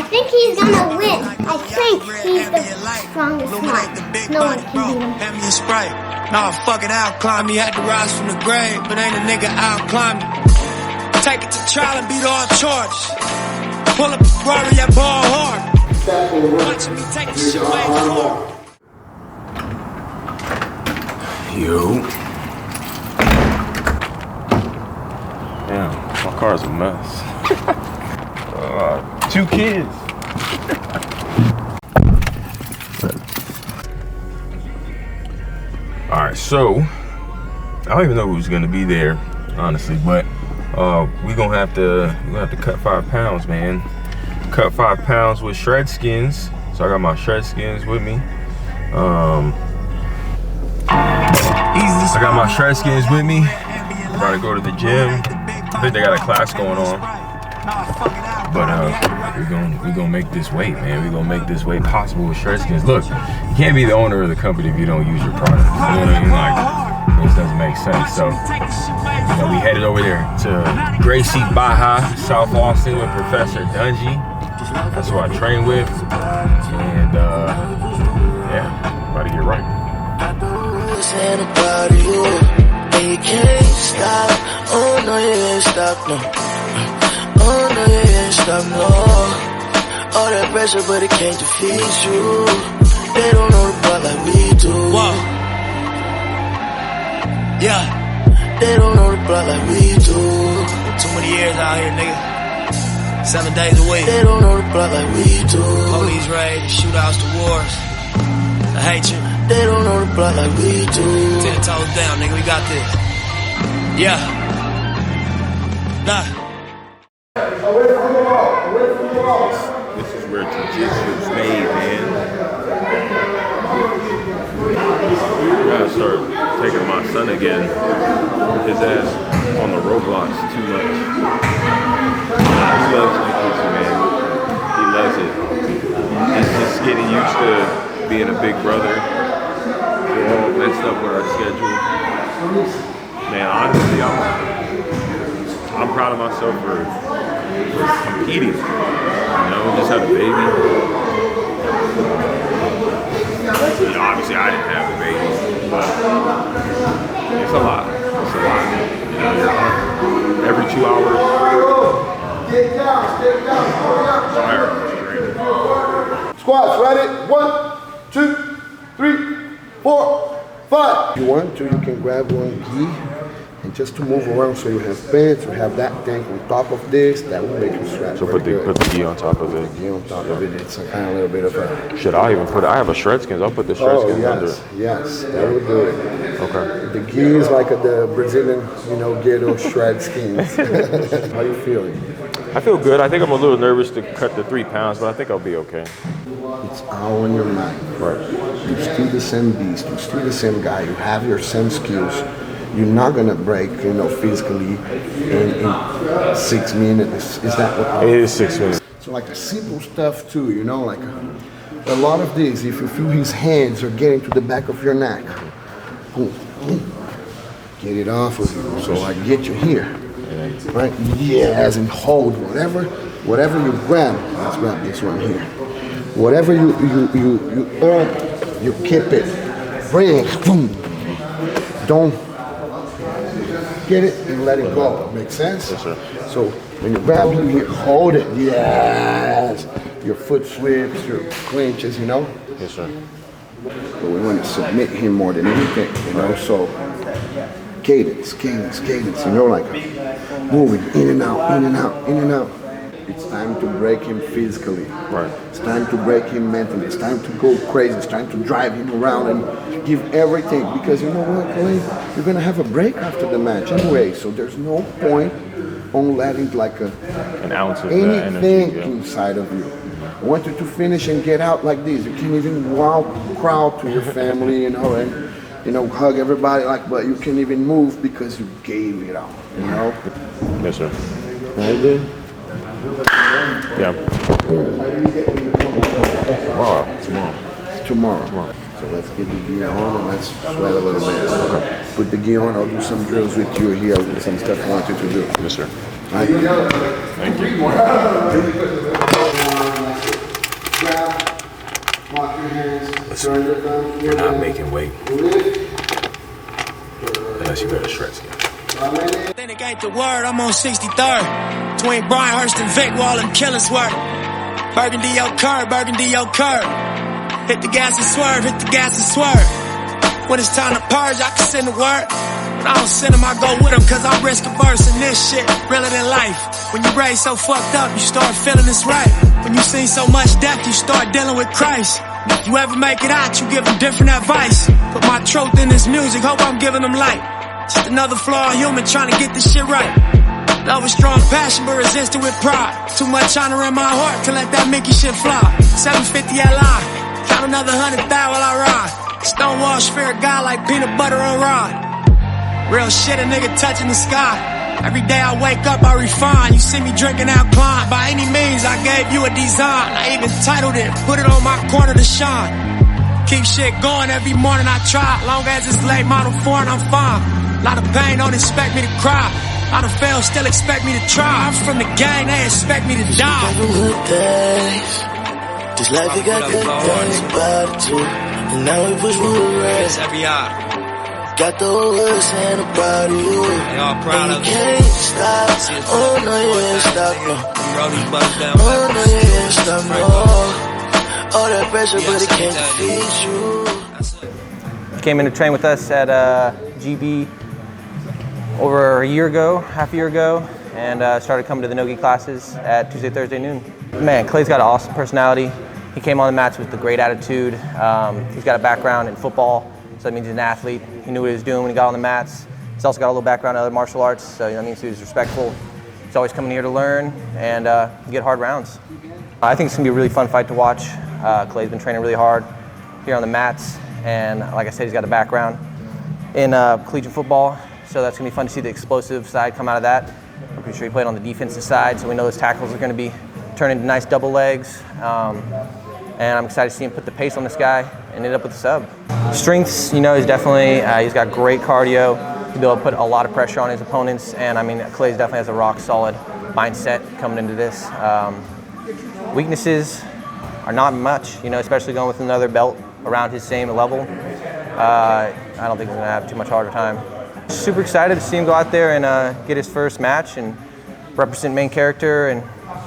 I think he's gonna win. I think he's the strongest one. No one can beat him. Hand me a Sprite. Nah, fuck it, I'll climb me. Had to rise from the grave, but ain't a nigga out climb me. Take it to trial and beat all charges. Pull up the Rari, that ball hard. Watching me take this shit way hard. Yo. Damn, my car's a mess. 2 kids. All right, so I don't even know who's gonna be there, honestly, but we're gonna have to cut 5 pounds, man. Cut 5 pounds with Shredskinz. So I got my Shredskinz with me. I got my Shredskinz with me. I'm about to go to the gym. I think they got a class going on. But we're gonna make this weight, man. We're gonna make this weight possible with Shredskinz. Look, you can't be the owner of the company if you don't use your product. You know what I mean? Like, this doesn't make sense. So, you know, we headed over there to Gracie Baja, South Austin with Professor Dungy. That's who I train with. And yeah, about to get right. You can't stop. Oh no, you ain't stop, no. Oh no, you ain't stop, no. All that pressure, but it can't defeat you. They don't know the part like we do. Whoa. Yeah. They don't know the part like we do. Too many years out here, nigga. 7 days a week. They don't know the part like we do. Police raids, shootouts, the wars. The hatred. They don't know the plot like we do. 10 toes down, nigga, we got this. Yeah. Nah. This is where Jiu-jitsu is made, man. I gotta start taking my son again. His ass on the roadblocks too much. He loves jiu-jitsu, man. He loves it. He's just getting used to being a big brother. We're all messed up with our schedule. Man, honestly, I'm proud of myself for competing. You know, just had a baby. You know, obviously I didn't have a baby, but it's a lot. It's a lot. You know, you're every 2 hours. Squats, ready? 1, 2, 3, 4, 5. If you want to, you can grab one gi and just to move around so you have pants, you have that tank on top of this, that will make you sweat. So put the gi on top of it. The gi on top of it, it's a kind of little bit of a... Should I even put it? I have a Shredskinz. I'll put the Shredskinz under it. Yes, that would do it. Okay. The gi is like the Brazilian, you know, ghetto Shredskinz. How you feeling? I feel good. I think I'm a little nervous to cut the 3 pounds, but I think I'll be okay. It's all in your mind. Right. You're still the same beast. You're still the same guy. You have your same skills. You're not gonna break, you know, physically in 6 minutes. Is that what? It is 6 minutes. So like the simple stuff too, you know, like a lot of this. If you feel his hands are getting to the back of your neck, get it off of you. So I get you here, right? Yes, and hold whatever you grab. Let's grab this one here. Whatever you earn, you keep it. Bring, boom. Don't get it and let it go. Make sense? Yes, sir. So when you grab you here, hold it. Yes. Your foot slips, your clinches, you know? Yes, sir. But we want to submit him more than anything, you know? So cadence, you know, like moving in and out, in and out, in and out. It's time to break him physically. Right. It's time to break him mentally. It's time to go crazy. It's time to drive him around and give everything. Because you know what, Kalaii? You're going to have a break after the match anyway. So there's no point on letting like an ounce of anything energy, inside of you. I want you to finish and get out like this. You can't even crowd to your family, you know, and you know, hug everybody like, but you can't even move because you gave it all, you know? Yes, sir. Right good? Yeah. Wow. Tomorrow. So let's get the gear on and let's sweat a little bit. Okay. Put the gear on. I'll do some drills with you here with some stuff I want you to do. Yes, sir. Right. Thank you. just, you're not making weight unless you go to Shredskinz. Then it ain't the word, I'm on 63rd. Between Bryanhurst and Vic, Wall and Killingsworth. Burgundy, your curb, Burgundy, your curb. Hit the gas and swerve, hit the gas and swerve. When it's time to purge, I can send the word. When I don't send them, I go with them, cause I'm risk averse and this shit realer than life. When you raised so fucked up, you start feeling this right. When you seen so much death, you start dealing with Christ. If you ever make it out, you give them different advice. Put my truth in this music, hope I'm giving them light. Just another flawed human trying to get this shit right. Love with strong passion, but resistant with pride. Too much honor in my heart to let that Mickey shit fly. 750 LI, count another 100,000 while I ride. Stonewall spirit guy like peanut butter on ride. Real shit, a nigga touching the sky. Every day I wake up, I refine. You see me drinking Alkaline. By any means, I gave you a design. I even titled it, put it on my corner to shine. Keep shit going every morning I try. Long as it's late model foreign, I'm fine. Lot of pain, don't expect me to cry. I done failed, still expect me to try. I'm from the gang, they expect me to die. Good days. This life, we got good things about it too. And now we push with the rest. Every eye. Got the whole world saying I'm proud of you. They all proud of you. you. Can't stop. Oh no, you ain't stop, no. Oh no, you ain't stop, no. All that pressure, but it can't defeat you. Came in to train with us at GB over half a year ago, and started coming to the no-gi classes at Tuesday, Thursday noon. Man, Kalaei's got an awesome personality. He came on the mats with a great attitude. He's got a background in football, so that means he's an athlete. He knew what he was doing when he got on the mats. He's also got a little background in other martial arts, so that means he was respectful. He's always coming here to learn and get hard rounds. I think it's going to be a really fun fight to watch. Kalaei's been training really hard here on the mats, and like I said, he's got a background in collegiate football, so that's going to be fun to see the explosive side come out of that. I'm pretty sure he played on the defensive side, so we know those tackles are going to be turned into nice double legs. And I'm excited to see him put the pace on this guy and end up with a sub. Strengths, you know, he's definitely, he's got great cardio. He'll be able to put a lot of pressure on his opponents, and I mean, Kalaei definitely has a rock solid mindset coming into this. Weaknesses are not much, you know, especially going with another belt around his same level. I don't think he's gonna have too much harder time. Super excited to see him go out there and get his first match and represent main character, and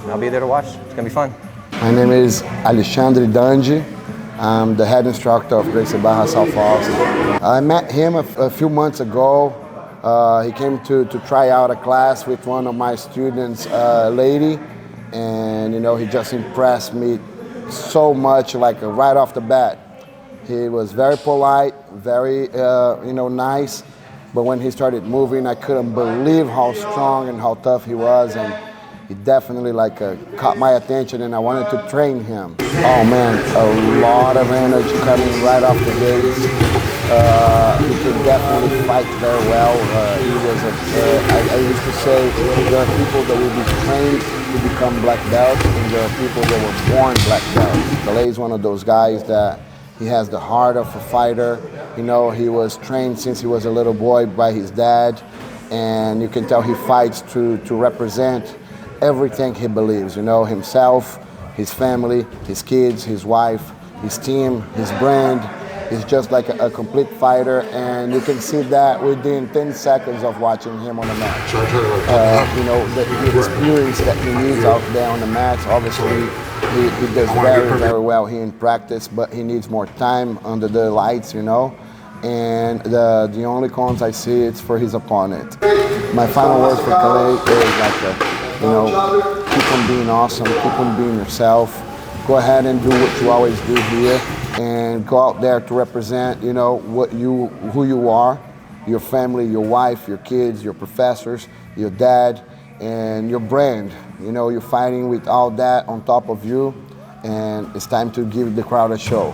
I'll be there to watch. It's gonna be fun. My name is Alexandre Danji. I'm the head instructor of Gracie Barra South Austin. I met him a few months ago. He came to try out a class with one of my students, lady, and you know, he just impressed me so much, like right off the bat. He was very polite, very nice, but when he started moving, I couldn't believe how strong and how tough he was, and he definitely caught my attention, and I wanted to train him. Oh man, a lot of energy coming right off the gates. He can definitely fight very well. I used to say there are people that will be trained to become black belts, and there are people that were born black belts. Kalaei is one of those guys that he has the heart of a fighter. You know, he was trained since he was a little boy by his dad, and you can tell he fights to represent everything he believes, you know, himself, his family, his kids, his wife, his team, his brand. He's just like a complete fighter, and you can see that within 10 seconds of watching him on the mat. You know, the experience that he needs out there on the mats, obviously he does very, very well here in practice, but he needs more time under the lights, you know. And the only cons I see is for his opponent. My final words for Kalaei is you know, keep on being awesome, keep on being yourself. Go ahead and do what you always do here, and go out there to represent, you know, who you are, your family, your wife, your kids, your professors, your dad, and your brand. You know, you're fighting with all that on top of you, and it's time to give the crowd a show.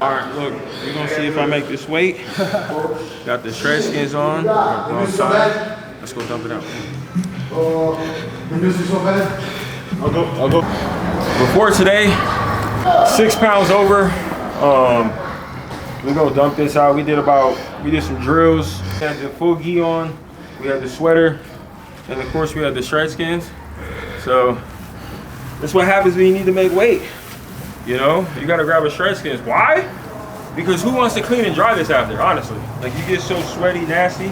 All right, look, we're gonna see if I make this weight. Got the Shredskinz on. Let's go dump it out. I'll go. Before today, 6 pounds over. We're gonna dump this out. We did some drills. We had the full gi on. We had the sweater, and of course we had the Shredskinz. So that's what happens when you need to make weight. You know, you gotta grab a Shredskinz. Why? Because who wants to clean and dry this after, honestly? Like, you get so sweaty, nasty.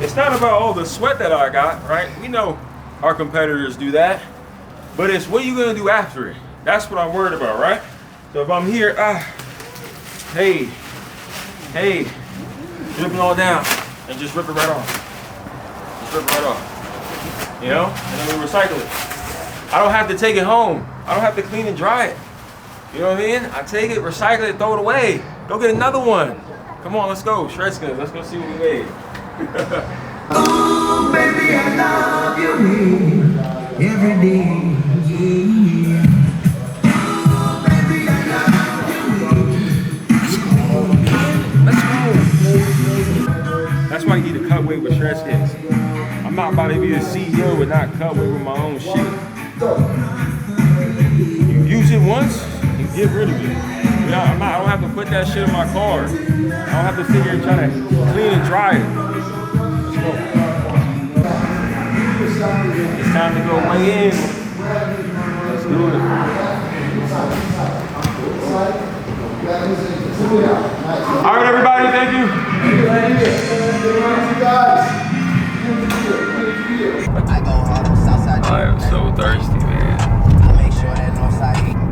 It's not about all the sweat that I got, right? We know our competitors do that. But it's what are you gonna do after it? That's what I'm worried about, right? So if I'm here, hey, rip it all down and just rip it right off. Just rip it right off. You know? And then we recycle it. I don't have to take it home. I don't have to clean and dry it. You know what I mean? I take it, recycle it, throw it away. Go get another one. Come on, let's go. Shredskinz, let's go see what we made. Oh, baby, I love you every day. Yeah. Oh, baby, I love you. Let's go. That's why you need to cut weight with Shredskinz. I'm not about to be a CEO and not cut weight with my own shit. You use it once and get rid of it. I don't have to put that shit in my car. I don't have to sit here and try to clean and dry it. Let's go. It's time to go weigh in. Let's do it. All right, everybody, thank you. I am so thirsty, man.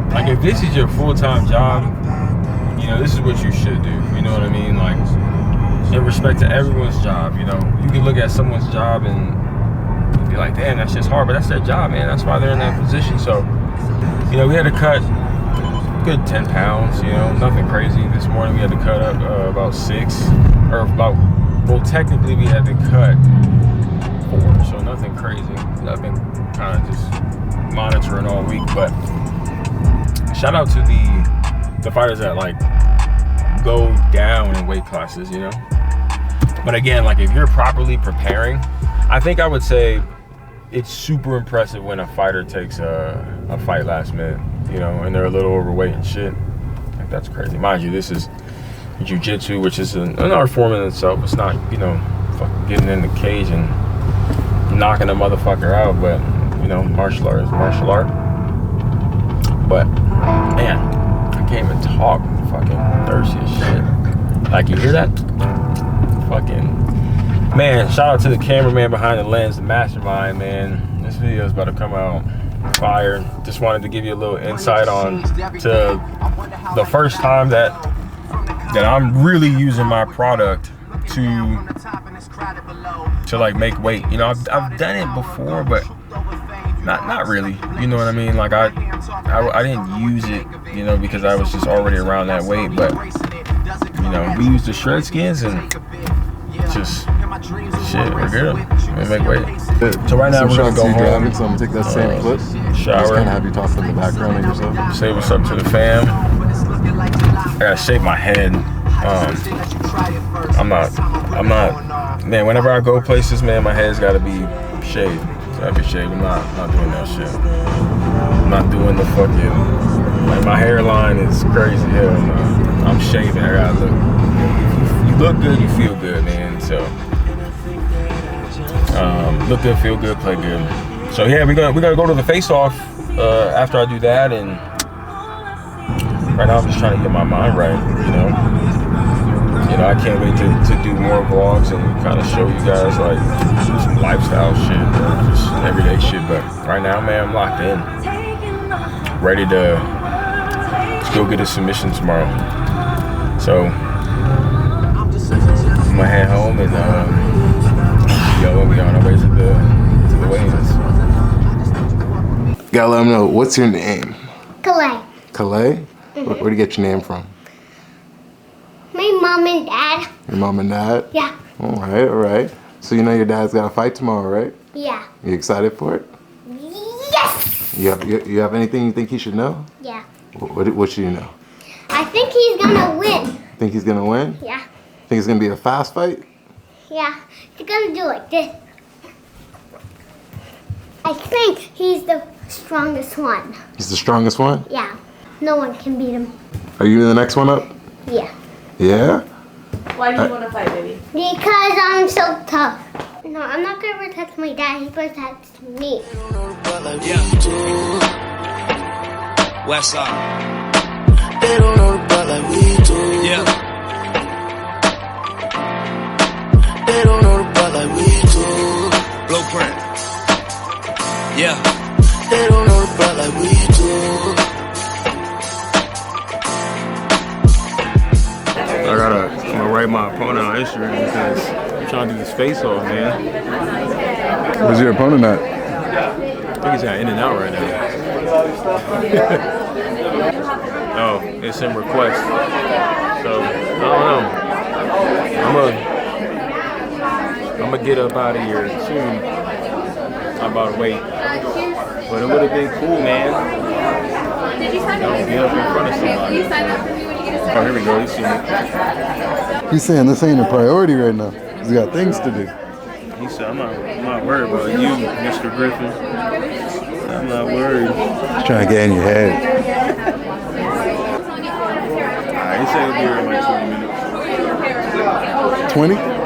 Like, if this is your full-time job, you know, this is what you should do. You know what I mean? Like, in respect to everyone's job, you know, you can look at someone's job and be like, damn, that's just hard, but that's their job, man. That's why they're in that position. So, you know, we had to cut good 10 pounds, you know, nothing crazy. This morning we had to cut up about 6, or about, well, technically we had to cut 4, so nothing crazy. I've been kind of just monitoring all week, but shout out to the fighters that like go down in weight classes, you know. But again, like, if you're properly preparing, I think I would say it's super impressive when a fighter takes a fight last minute, you know, and they're a little overweight and shit. Like, that's crazy. Mind you, this is Jiu-jitsu, which is an art form in itself. It's not, you know, fucking getting in the cage and knocking a motherfucker out, but, you know, martial art is martial art. But man, I can't even talk. I'm fucking thirsty as shit. Like, you hear that? Fucking man, shout out to the cameraman behind the lens, the mastermind, man. This video is about to come out fire. Just wanted to give you a little insight on to the first time that I'm really using my product to like make weight. You know, I've done it before, but not really. You know what I mean? Like, I didn't use it, you know, because I was just already around that weight. But you know, we used the Shredskinz and just shit, we're good. We make weight. So right now we're gonna go home. So I'm gonna take that same clip. Shower. Just kind of have you talk in the background of yourself. Say what's up to the fam. I gotta shave my head. I'm not. Man, whenever I go places, man, my head's gotta be shaved. So I be shaved. I'm not doing that shit. I'm not doing the fucking. Like, my hairline is crazy. Hell no. I'm shaving. I gotta look. If you look good, you feel good, man. So look good, feel good, play good. So yeah, we're gonna go to the face-off after I do that, and right now I'm just trying to get my mind right, you know. I can't wait to do more vlogs and kind of show you guys like some lifestyle shit, or just everyday shit. But right now, man, I'm locked in, ready to go get a submission tomorrow. So I'm gonna head home and we on our way to the weigh-ins. Gotta let them know, what's your name? Kalaii. Kalaii? Where do you get your name from? My mom and dad. Your mom and dad? Yeah. All right. So you know your dad's got a fight tomorrow, right? Yeah. You excited for it? Yes! You have anything you think he should know? Yeah. What should you know? I think he's gonna win. Think he's gonna win? Yeah. Think it's gonna be a fast fight? Yeah. He's gonna do like this. I think he's the strongest one. He's the strongest one? Yeah. No one can beat him. Are you the next one up? Yeah. Yeah? Why do you want to fight, baby? Because I'm so tough. No, I'm not gonna protect my dad. He protects me. West side. They don't know about like we do. Yeah. blueprint. Yeah. They don't know the block like we do. I gotta write my opponent on Instagram because I'm trying to do this face off, man. Where's your opponent at? I think he's got in and out right now. Oh, it's in request. So I don't know. I'm gonna get up out of here soon. I'm about to wait. But it would have been cool, man. Did you sign up? Be up in front of somebody. You sign up for me when you get a Oh, here we go. You see me. He's saying this ain't a priority right now. He's got things to do. He said, I'm not worried about you, Mr. Griffin. I'm not worried. He's trying to get in your head. He said he'll be here in like 20 minutes. 20?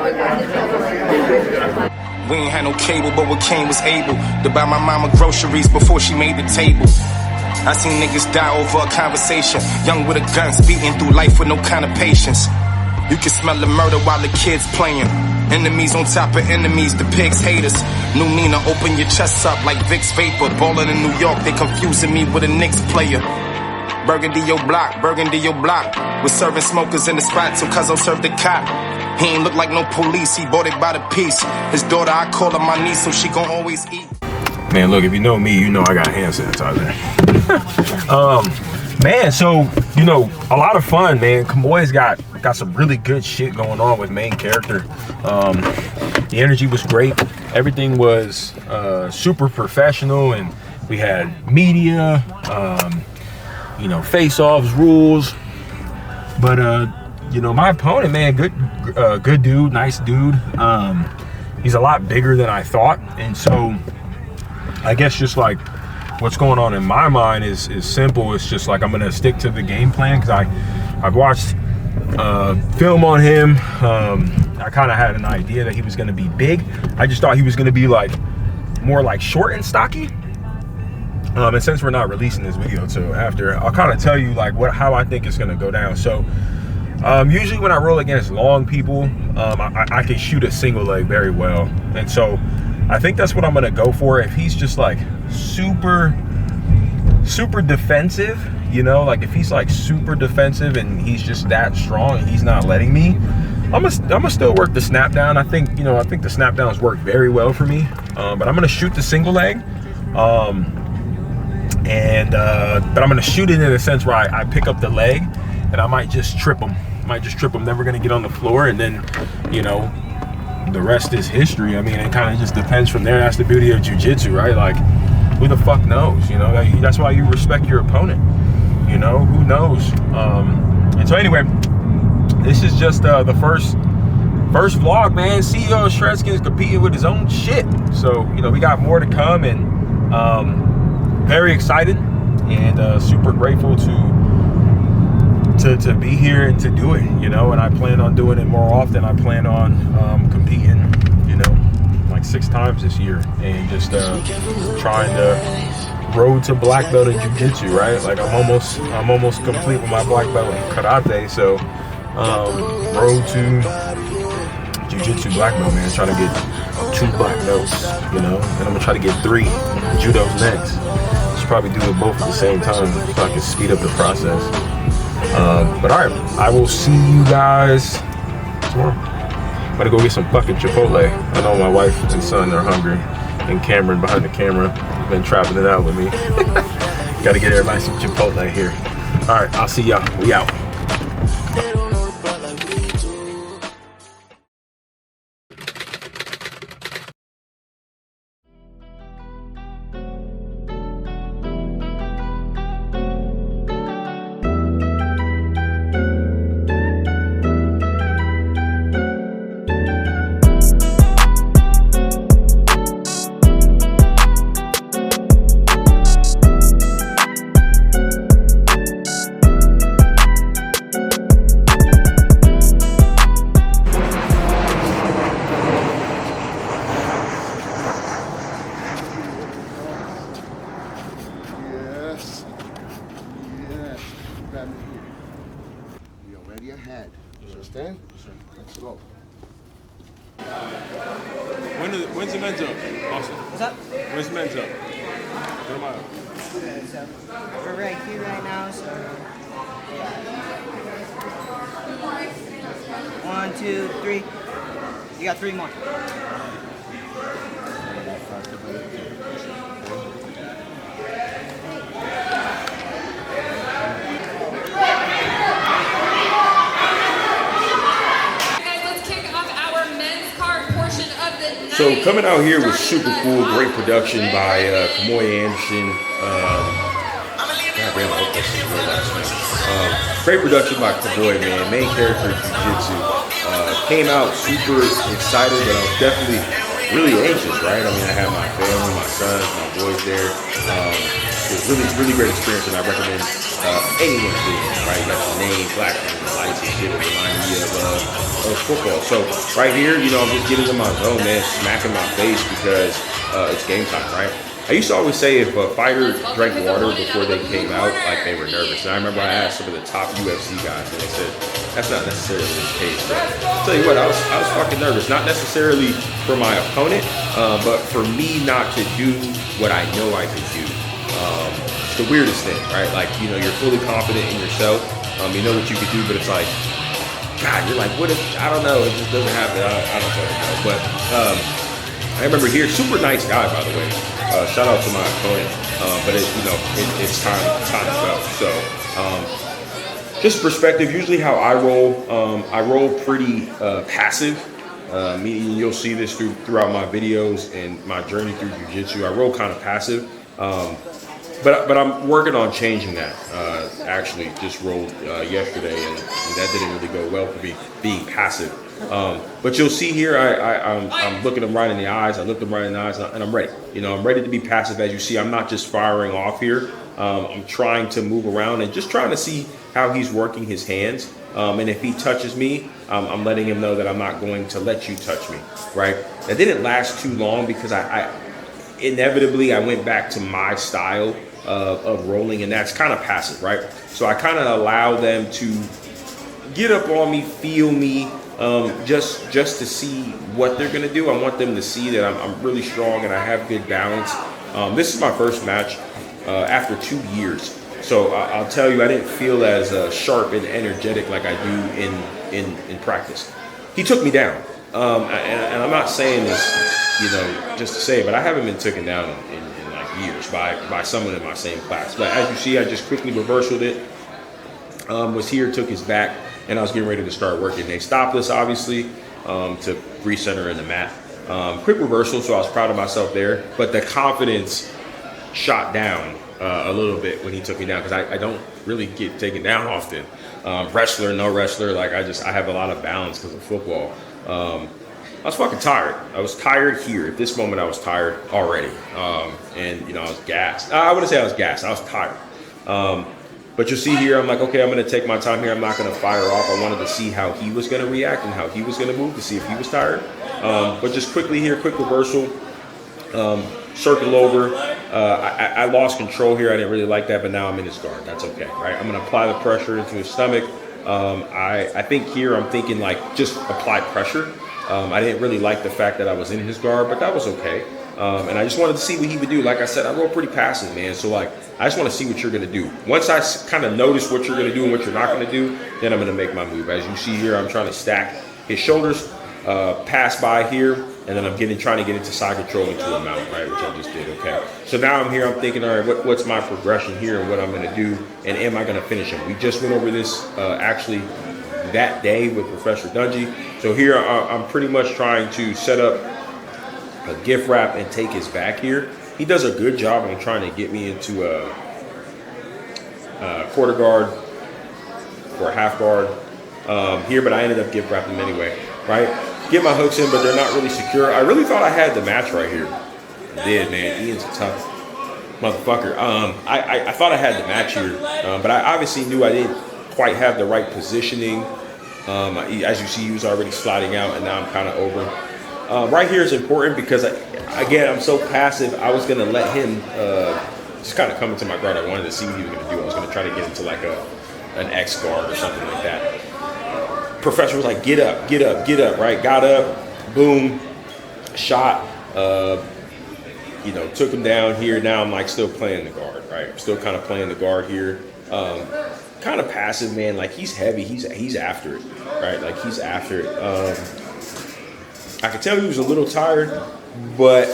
We ain't had no cable, but what Kane was able to buy my mama groceries before she made the table. I seen niggas die over a conversation. Young with a gun, speeding through life with no kind of patience. You can smell the murder while the kids playing. Enemies on top of enemies, the pigs haters. New Nina, open your chest up like Vicks Vapor. Ballin' in New York, they confusing me with a Knicks player. Burgundy your block, Burgundy your block. We're serving smokers in the spot, so cuz I'll serve the cop. He ain't look like no police, he bought it by the piece. His daughter, I call her my niece, so she gon' always eat. Man, look, if you know me, you know I got hand sanitizer. Man, so, you know, a lot of fun, man. Kamoy's got some really good shit going on with main character. The energy was great. Everything was super professional, and we had media, you know, face-offs, rules. But, you know, my opponent, man, good dude, nice dude. He's a lot bigger than I thought, and so I guess just like what's going on in my mind is simple. It's just like I'm gonna stick to the game plan because I've watched film on him. I kind of had an idea that he was gonna be big. I just thought he was gonna be like more like short and stocky. And since we're not releasing this video till after, I'll kind of tell you like how I think it's gonna go down. So usually when I roll against long people, I can shoot a single leg very well, and so I think that's what I'm gonna go for. If he's just like super defensive, you know, like if he's like super defensive and he's just that strong and he's not letting me, I'm gonna still work the snap down. I think the snap downs work very well for me, but I'm gonna shoot the single leg, but I'm gonna shoot it in a sense where I pick up the leg and I might just trip him. Never gonna get on the floor, and then, you know, the rest is history. I mean, it kind of just depends from there. That's the beauty of jiu-jitsu, right? Like, who the fuck knows, you know? That's why you respect your opponent, you know? Who knows? And so anyway, this is just the first vlog, man. CEO of Shredskinz competing with his own shit. So, you know, we got more to come, and very excited and super grateful to be here and to do it, you know, and I plan on doing it more often. I plan on competing, you know, like 6 times this year, and just trying to road to black belt in jiu-jitsu, right? Like I'm almost complete with my black belt in karate, so road to jiu-jitsu black belt, man. Trying to get 2 black belts, you know, and I'm gonna try to get 3. Judo's next. Should probably do it both at the same time so I can speed up the process. But all right, I will see you guys tomorrow. I'm gonna go get some fucking Chipotle. I know my wife and son are hungry, and Cameron behind the camera has been trapping it out with me. Gotta get everybody some Chipotle here. All right, I'll see y'all. We out. You're already ahead. Understand? Let's go. When's the men's up? Awesome. What's up? When's the men's up? What am I up? So we're right here right now, so yeah. 1, 2, 3. You got 3 more. So coming out here was super cool. Great production by Kalaii Anderson. Great production by Kalaii, man. Main character Jiu-jitsu. Came out super excited, but I was definitely really anxious, right? I mean, I had my family, my sons, my boys there. It was really great experience, and I recommend anyone to do it, right? You got the name, black, lights and shit. It reminded me of football. So right here, you know, I'm just getting in my zone, man, smacking my face because it's game time, right? I used to always say if a fighter drank water before they came out, like they were nervous. And I remember I asked some of the top UFC guys, and they said that's not necessarily the case. But I'll tell you what, I was fucking nervous, not necessarily for my opponent, but for me not to do what I know I could do. It's the weirdest thing, right? Like, you know, you're fully confident in yourself. You know what you could do, but it's like, God, you're like, what if, I don't know, it just doesn't happen. I don't fucking know. But I remember here, super nice guy, by the way. Shout out to my opponent. But it, you know, it's time to go. So just perspective, usually how I roll pretty passive. You'll see this throughout my videos and my journey through jiu-jitsu. I roll kind of passive. But I'm working on changing that. Actually, just rolled yesterday, and that didn't really go well for me being passive. But you'll see here, I'm looking them right in the eyes. I look them right in the eyes, and I'm ready. You know, I'm ready to be passive. As you see, I'm not just firing off here. I'm trying to move around and just trying to see how he's working his hands. And if he touches me, I'm letting him know that I'm not going to let you touch me. Right? That didn't last too long because inevitably I went back to my style of rolling, and that's kind of passive, right? So I kind of allow them to get up on me, feel me, just to see what they're gonna do. I want them to see that I'm really strong and I have good balance. This is my first match after 2 years, so I'll tell you, I didn't feel as sharp and energetic like I do in practice. He took me down, and I'm not saying this, you know, just to say, but I haven't been taken down in like years by someone in my same class. But as you see, I just quickly reversaled it. Was here, took his back, and I was getting ready to start working. They stopped us, obviously, to recenter in the mat. Quick reversal, so I was proud of myself there. But the confidence shot down a little bit when he took me down, because I don't really get taken down often. Wrestler, no wrestler, like I have a lot of balance because of football. I was fucking tired. I was tired here. At this moment, I was tired already. And, you know, I was gassed. I wouldn't say I was gassed. I was tired. But you'll see here, I'm like, okay, I'm going to take my time here. I'm not going to fire off. I wanted to see how he was going to react and how he was going to move to see if he was tired. But just quickly here, quick reversal. Circle over. I lost control here. I didn't really like that, but now I'm in his guard. That's okay, right? I'm going to apply the pressure into his stomach. I think here I'm thinking like just apply pressure. I didn't really like the fact that I was in his guard, but that was okay. And I just wanted to see what he would do. Like I said, I roll pretty passive, man. So like, I just want to see what you're going to do. Once I kind of notice what you're going to do and what you're not going to do, then I'm going to make my move. As you see here, I'm trying to stack his shoulders, pass by here, and then I'm trying to get into side control into a mount, right, which I just did, okay. So now I'm here, I'm thinking, all right, what's my progression here and what I'm going to do, and am I going to finish him? We just went over this actually that day with Professor Dungy. So here I'm pretty much trying to set up a gift wrap and take his back here. He does a good job on trying to get me into a quarter guard or a half guard here, but I ended up gift wrapping him anyway, right? Get my hooks in, but they're not really secure. I really thought I had the match right here. I did, man. Ian's a tough motherfucker. I thought I had the match here, but I obviously knew I didn't quite have the right positioning. As you see, he was already sliding out, and now I'm kind of over. Right here is important because, again, I'm so passive. I was going to let him just kind of come into my guard. I wanted to see what he was going to do. I was going to try to get into like an X guard or something like that. Professor was like, get up, right? Got up, boom, shot, you know, took him down here. Now I'm like still playing the guard, right? I'm still kind of playing the guard here. Kind of passive, man. Like he's heavy. He's after it, right? Like he's after it. I could tell he was a little tired, but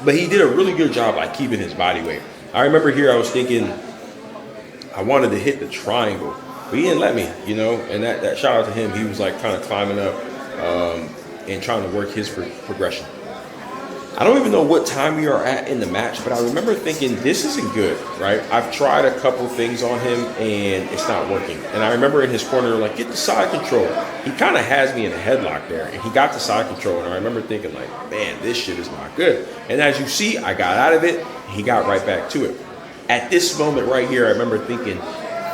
he did a really good job like keeping his body weight. I remember here I was thinking I wanted to hit the triangle, but he didn't let me, you know. And that shout out to him. He was like kind of climbing up and trying to work his progression. I don't even know what time we are at in the match, but I remember thinking this isn't good, right? I've tried a couple things on him and it's not working. And I remember in his corner, like, get the side control. He kind of has me in a headlock there, and he got the side control. And I remember thinking, like, man, this shit is not good. And as you see, I got out of it. He got right back to it. At this moment right here, I remember thinking,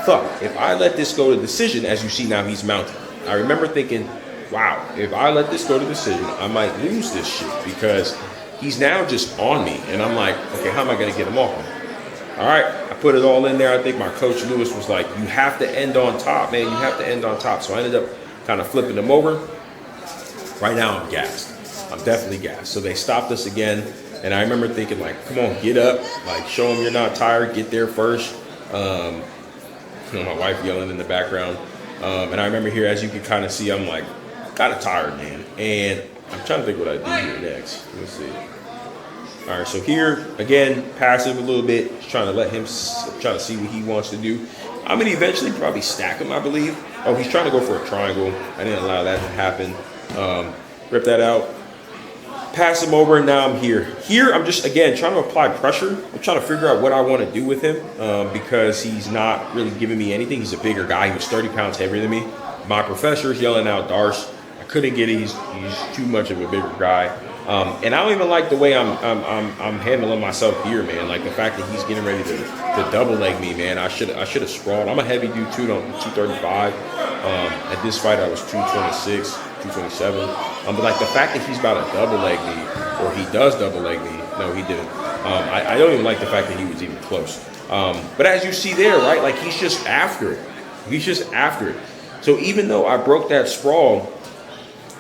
fuck, if I let this go to decision, as you see now, he's mounted. I remember thinking, wow, if I let this go to decision, I might lose this shit because he's now just on me. And I'm like, okay, how am I going to get him off me? All right, I put it all in there. I think my coach Lewis was like, you have to end on top, man. You have to end on top. So I ended up kind of flipping him over. Right now I'm gassed. I'm definitely gassed. So they stopped us again. And I remember thinking, like, come on, get up. Like, show them you're not tired. Get there first. You know, my wife yelling in the background. And I remember here, as you can kind of see, I'm like, kind of tired, man. And I'm trying to think what I do here next. Let's see. All right, so here, again, passive a little bit. Just trying to let him, trying to see what he wants to do. I'm going to eventually probably stack him, I believe. Oh, he's trying to go for a triangle. I didn't allow that to happen. Rip that out. Pass him over, and now I'm here. Here, I'm just, again, trying to apply pressure. I'm trying to figure out what I want to do with him because he's not really giving me anything. He's a bigger guy. He was 30 pounds heavier than me. My professor's yelling out Darce. I couldn't get it. He's too much of a bigger guy. And I don't even like the way I'm handling myself here, man. Like the fact that he's getting ready to double leg me, man. I should have sprawled. I'm a heavy dude too, 235. At this fight, I was 226, 227. But like the fact that he's about to double leg me, or he does double leg me. No, he didn't. I don't even like the fact that he was even close. But as you see there, right, like he's just after it. He's just after it. So even though I broke that sprawl,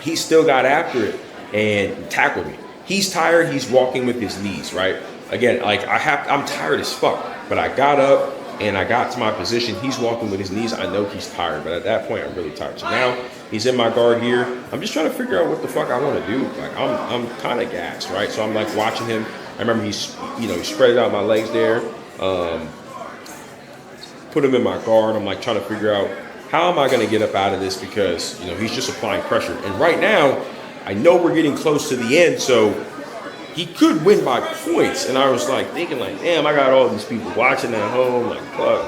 he still got after it and tackled me. He's tired. He's walking with his knees, right? Again, like I'm tired as fuck, but I got up and I got to my position. He's walking with his knees. I know he's tired, but at that point, I'm really tired. So now he's in my guard here. I'm just trying to figure out what the fuck I want to do. Like I'm kind of gassed, right? So I'm like watching him. I remember he spread out my legs there, put him in my guard. I'm like trying to figure out how am I going to get up out of this because, he's just applying pressure. And right now, I know we're getting close to the end, so he could win by points. And I was like thinking like, damn, I got all these people watching at home. Like, fuck,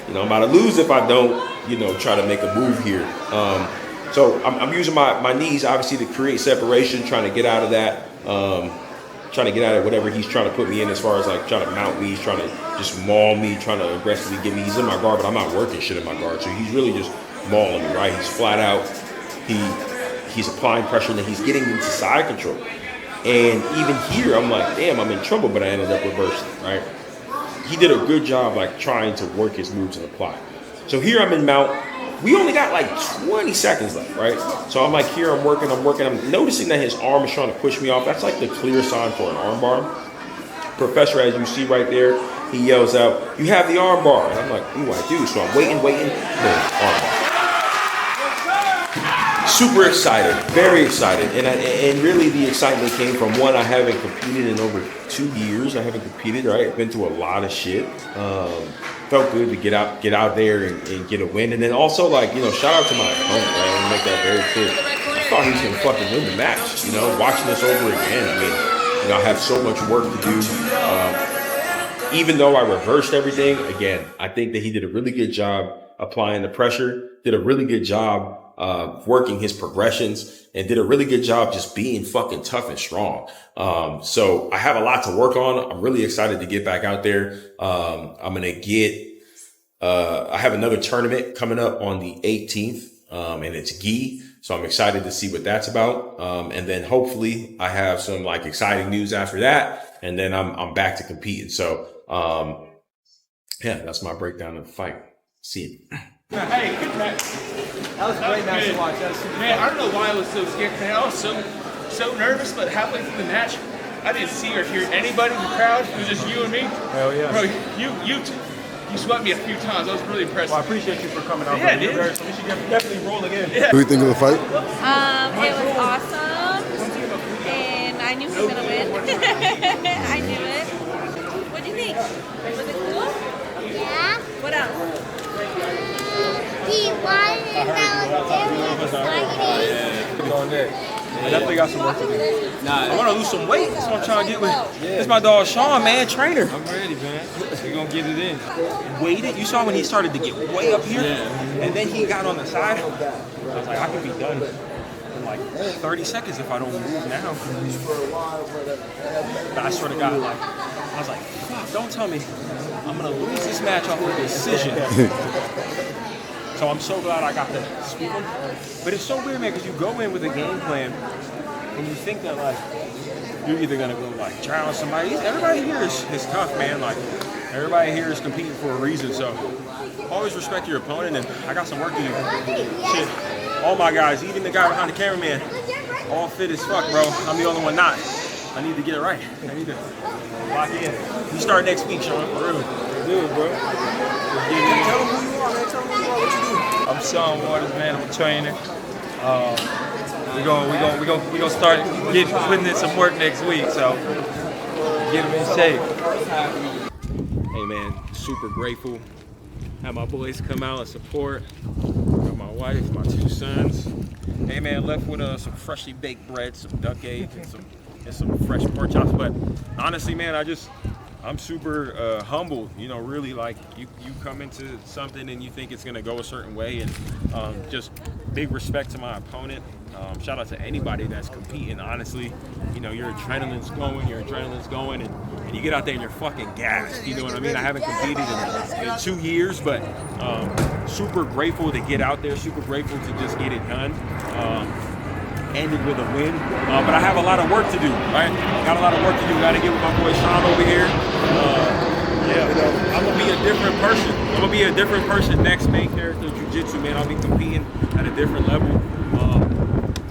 I'm about to lose if I don't, try to make a move here. So I'm using my knees, obviously, to create separation, trying to get out of that. Trying to get out of whatever he's trying to put me in as far as like trying to mount me, he's trying to just maul me, trying to aggressively get me. He's in my guard, but I'm not working shit in my guard. So he's really just mauling me, right? He's flat out. He's applying pressure and then he's getting into side control. And even here, I'm like, damn, I'm in trouble, but I ended up reversing, right? He did a good job like trying to work his moves and apply. So here I'm in mount. We only got like 20 seconds left, right? So I'm like here, I'm working. I'm noticing that his arm is trying to push me off. That's like the clear sign for an arm bar. Professor, as you see right there, he yells out, "You have the arm bar." And I'm like, "Ooh, I do." So I'm waiting. Boom, arm bar. Super excited, very excited. And really the excitement came from one, I haven't competed in over 2 years. I haven't competed, right? I've been through a lot of shit. Felt good to get out there and get a win. And then also like, shout out to my opponent, right? I want to make that very clear. I thought he was going to fucking win the match, watching this over again. I mean, I have so much work to do. Even though I reversed everything, again, I think that he did a really good job applying the pressure, did a really good job working his progressions, and did a really good job just being fucking tough and strong. So I have a lot to work on. I'm really excited to get back out there. I'm going to I have another tournament coming up on the 18th, and it's gi. So I'm excited to see what that's about. And then hopefully I have some like exciting news after that. And then I'm back to competing. So, yeah, that's my breakdown of the fight. See you. Hey, good match. That was a great match to watch. That was super Man, I don't know why I was so scared, man. I was so nervous, but halfway through the match, I didn't see or hear anybody in the crowd. It was just you and me. Hell yeah. Bro, you swept me a few times. That was really impressive. Well, I appreciate you for coming out. Yeah, You're dude. very- We should definitely roll again. Yeah. What do you think of the fight? It was awesome, and I knew he was gonna win. I knew it. What do you think? Was it cool? Yeah. What else? He wanted that On that. I definitely got some work to do. I want to lose some weight. That's what I'm trying to get with. This is my dog Sean, man, trainer. I'm ready, man. We're gonna get it in. Waited. You saw when he started to get way up here, and then he got on the side. I was like, I can be done in like 30 seconds if I don't move now. But I sort of got like, I was like, fuck, don't tell me I'm gonna lose this match off a decision. So I'm so glad I got to sweep him. But it's so weird, man, because you go in with a game plan and you think that like you're either gonna go like drown somebody. Everybody here is tough, man. Like everybody here is competing for a reason. So always respect your opponent, and I got some work to do. Shit, all my guys, even the guy behind the cameraman, all fit as fuck, bro. I'm the only one not. I need to get it right. I need to lock in. You start next week, Sean, for real. Do it, bro. Tell them who you are, man. Tell them who you are, what you do. I'm Sean Waters, man. I'm a trainer. We gonna start putting in some work next week, so get them in shape. Hey, man, super grateful. Have my boys come out and support. Got my wife, my 2 sons. Hey, man, left with some freshly baked bread, some duck eggs, and some fresh pork chops. But honestly, man, I'm super humbled. You know, really, like you come into something and you think it's gonna go a certain way, and just big respect to my opponent. Shout out to anybody that's competing. Honestly, you know, your adrenaline's going, and you get out there and you're fucking gassed. You know what I mean? I haven't competed in 2 years, but super grateful to get out there. Super grateful to just get it done. Ended with a win, but I have a lot of work to do, right? Got a lot of work to do. Got to get with my boy Sean over here. I'm gonna be a different person. I'm gonna be a different person next main character Jiu-Jitsu, man. I'll be competing at a different level.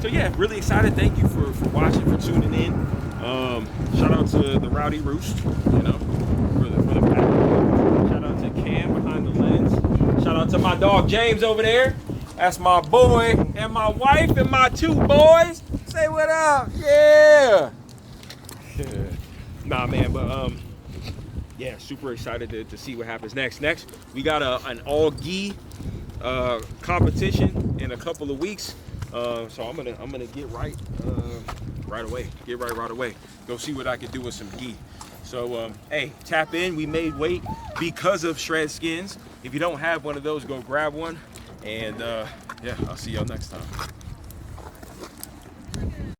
So yeah, really excited. Thank you for watching, for tuning in. Shout out to the Rowdy Roost, you know, for the pack. Shout out to Cam behind the lens. Shout out to my dog James over there. That's my boy and my wife and my 2 boys. Say what up, yeah. Nah, man, but yeah, super excited to see what happens next. Next, we got an all-gi competition in a couple of weeks. So I'm gonna get right away. Get right away. Go see what I can do with some gi. So hey, tap in. We made weight because of Shredskinz. If you don't have one of those, go grab one. And yeah, I'll see y'all next time.